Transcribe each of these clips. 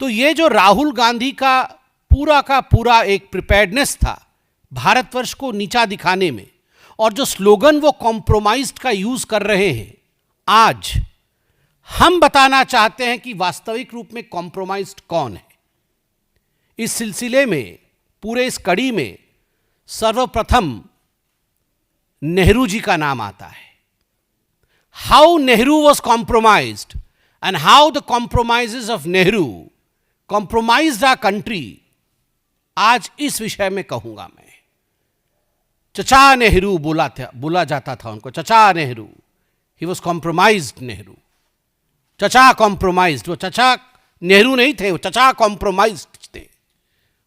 तो ये जो राहुल गांधी का पूरा एक प्रिपेयर्डनेस था भारतवर्ष को नीचा दिखाने में, और जो स्लोगन वो कॉम्प्रोमाइज्ड का यूज कर रहे हैं, आज हम बताना चाहते हैं कि वास्तविक रूप में कॉम्प्रोमाइज्ड कौन है। इस सिलसिले में, पूरे इस कड़ी में सर्वप्रथम नेहरू जी का नाम आता है। How Nehru was compromised and how the compromises of Nehru compromised our country, आज इस विषय में कहूंगा मैं। चचा नेहरू बोला जाता था उनको, चचा Nehru, he was compromised Nehru, चचा कॉम्प्रोमाइज्ड। वो चचा नेहरू नहीं थे, वो चचा कॉम्प्रोमाइज्ड थे।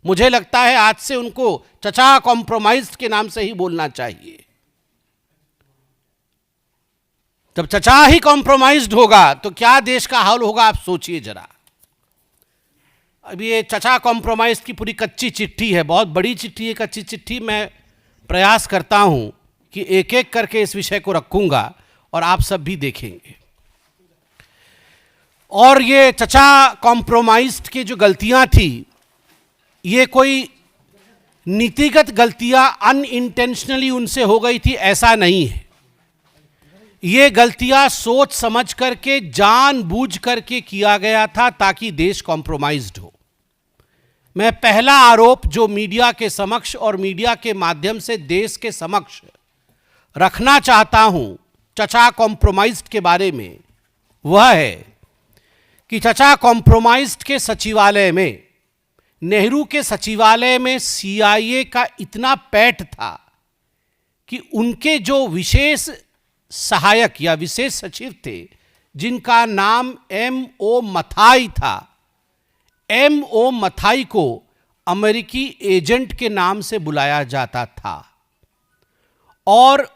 मुझे लगता है आज से उनको चचा कॉम्प्रोमाइज्ड के नाम से ही बोलना चाहिए। जब चचा ही कॉम्प्रोमाइज्ड होगा तो क्या देश का हाल होगा, आप सोचिए जरा। अब ये चचा कॉम्प्रोमाइज की पूरी कच्ची चिट्ठी है, बहुत बड़ी चिट्ठी है, कच्ची चिट्ठी। मैं प्रयास करता हूं कि एक एक करके इस विषय को रखूंगा और आप सब भी देखेंगे। और ये चचा कॉम्प्रोमाइज्ड की जो गलतियां थी, ये कोई नीतिगत गलतियां अनइंटेंशनली उनसे हो गई थी, ऐसा नहीं है। ये गलतियां सोच समझ करके, जानबूझ करके किया गया था ताकि देश कॉम्प्रोमाइज्ड हो। मैं पहला आरोप जो मीडिया के समक्ष और मीडिया के माध्यम से देश के समक्ष रखना चाहता हूं चचा कॉम्प्रोमाइज्ड के बारे में, वह है कि चचा कॉम्प्रोमाइज्ड के सचिवालय में, नेहरू के सचिवालय में CIA का इतना पैठ था कि उनके जो विशेष सहायक या विशेष सचिव थे, जिनका नाम M.O. मथाई था, M.O. मथाई को अमेरिकी एजेंट के नाम से बुलाया जाता था। और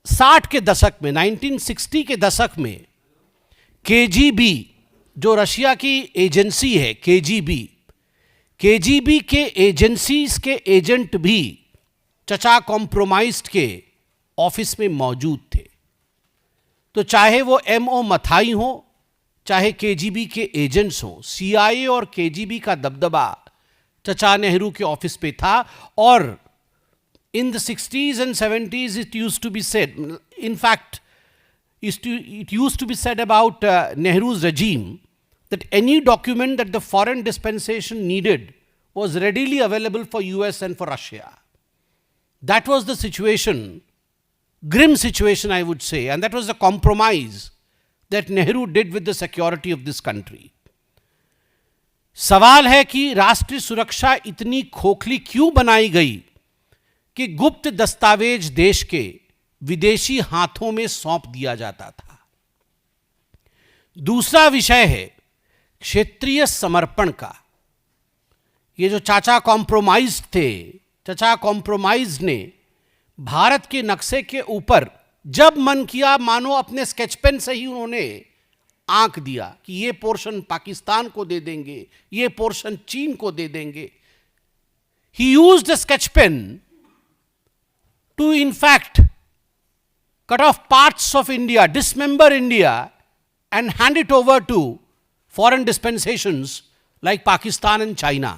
60 के दशक में, 1960 के दशक में KGB, जो रशिया की एजेंसी है, KGB के एजेंसीज के एजेंट भी चचा कॉम्प्रोमाइज्ड के ऑफिस में मौजूद थे। तो चाहे वो M.O. मथाई हो, चाहे KGB के एजेंट्स हो, CIA और KGB का दबदबा चचा नेहरू के ऑफिस पे था। और in the 60s and 70s it used to be said, in fact it used to be said about Nehru's regime that any document that the foreign dispensation needed was readily available for US and for Russia. That was the situation, grim situation I would say, and that was the compromise that Nehru did with the security of this country. सवाल है कि राष्ट्रीय सुरक्षा इतनी खोखली क्यों बनाई गई कि गुप्त दस्तावेज देश के विदेशी हाथों में सौंप दिया जाता था। दूसरा विषय है क्षेत्रीय समर्पण का। ये जो चाचा कॉम्प्रोमाइज थे, चचा कॉम्प्रोमाइज ने भारत के नक्शे के ऊपर जब मन किया, मानो अपने स्केच पेन से ही उन्होंने आंक दिया कि ये पोर्शन पाकिस्तान को दे देंगे, ये पोर्शन चीन को दे देंगे। He used a sketch pen to in fact cut off parts of India, dismember India and hand it over to foreign dispensations like Pakistan and China.